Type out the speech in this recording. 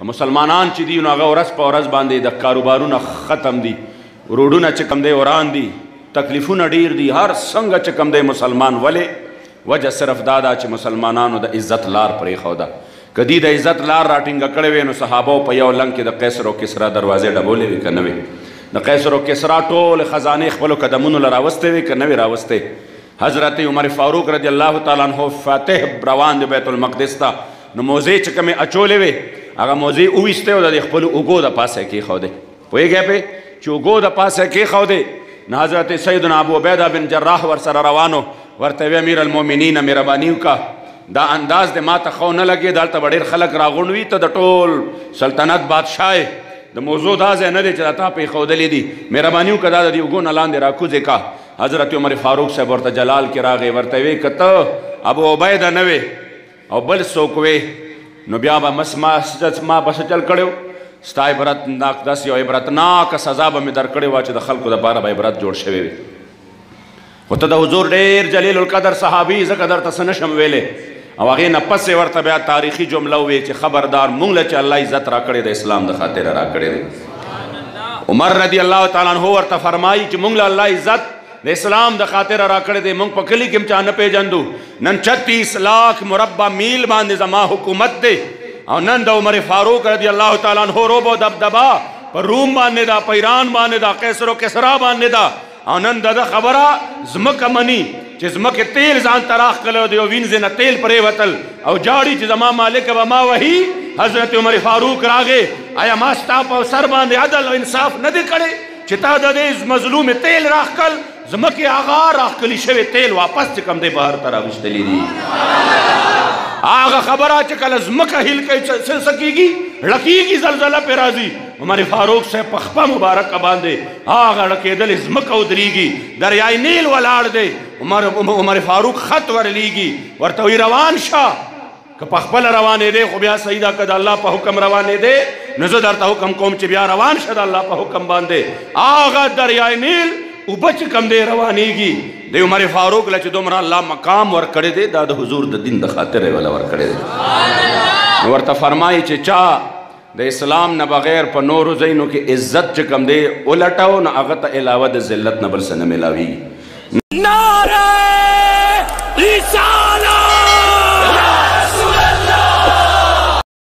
مسلمانان چې دي نو هغه ورځ په ورځ باندې د کاروبارونه ختم دي، روډونه چې کم دی وران دي، تکلیفونه ډیر دي، هر څنګه چې کم دی مسلمان ولې وجه صرف دا ده چې مسلمانانو د عزت لار پرېښوده. که دوی د عزت لار راټینګه کړې وې نو صحابو په یو لنګ کې د قیصر او کسرا دروازې ډبولې وې که نه وې؟ د قیصر او کسرا ټولې خزانې خپلو قدمونو له راوستې وې که نه وې راوستې؟ حضرت عمر فاروق رضی الله تعالی عنه فاتح روان دی بیت المقدس ته، نو موزې چې کومې اچولې وې هغه موزې وویستې او د خپلو اوږو د پاسه یې کېښودې. پوهېږئ پې چې اوږو د پاسه یې کېښودې نو حضرت سیدنا ابو عبیده بن جراح ورسره روانو، ورته وی امیر المؤمنین مهرباني وکړه، دا انداز د ما ته ښه نه لګېد، هلته به ډېر خلک راغونډ وي، ته د ټول سلطنت بادشاه یې، د موضوع دا ځای نه دی چې دا تا پرېښودلي دي، مهرباني وکړه دا د دې اوږو نه لاندې راکوزې کا. حضرت عمر فاروق صاحب ورته جلال کې راغی، ورته وی که ته ابو عبیده نه وې او بل څوک وې نو بیا به ما به څه چل کړی و، ستا عبرتناک داسې یو عبرتناکه سزا به مې درکړې وه چې د خلکو دپاره به عبرت جوړ شوی وي. خو ته د حضور ډېر جلیل القدر صحابي ځکه درته څه نشم ویلی، او هغې نه پسې ورته بیا تاریخي جمله وویې چې خبردار مونږ له چې الله عزت راکړی د اسلام د خاطره راکړی دی. عمر رضی الله تعالی عنه ورته فرمایي چې مونږ له الله عزت د اسلام د خاطره راکړی دی، مونږ په کلي کې هم چا نه پېژندو، نن 36 لاک مربع میل باندې زما حکومت دی، او نن د عمر فاروق رضی الله تعالی عنه روب او دبدبه په روم باندې ده، په ایران باندې ده، قیصر و کسرا باندې ده، او نن د خبره ځمکه مني چې ځمکې تیل ځان ته راښکلی د یو وینځې نه تیل پرېوتل او جاړي چې زما مالکه به ما وهي. حضرت عمر فاروق راغې، آیا ما ستا په سر باندې عدل او انصاف نه دی کړی چې تا د دې مظلوم تیل راښکل، ځمکې هغه راښکلي شوی تیل واپس چې کوم دی بهر ته راویستلي دي؟ هغه خبره چې کله ځمکه هیل کوي څه کېږي؟ ړکېږي، زلزله پرې راځي. عمر فاروق صاحب په خپه مبارکه باندې هغه ړکېدلې ځمکه ودرېږي، دریای نیل ولاړ دی. عمر فاروق خط ورلیږي، ورته وایي روان شه، که په خپله روانېدې خو بیا صحیح ده، که د الله په حکم روانېدې نو زه درته حکم کوم چې بیا روان شه د الله په حکم باندې. هغه دریای نیل اوبه چې کوم دی روانېږي، د عمر فاروق له چې دومره الله مقام ورکړی دی دا د حضور د دین د خاطر یې وله ورکړی دی. نو ورته فرمایي چې چا د اسلام نه بغیر په نورو ځایونو کې عزت چې کوم دی ولټو نو هغه ته علاوه د ذلت نه بل څه نه میلاویږي.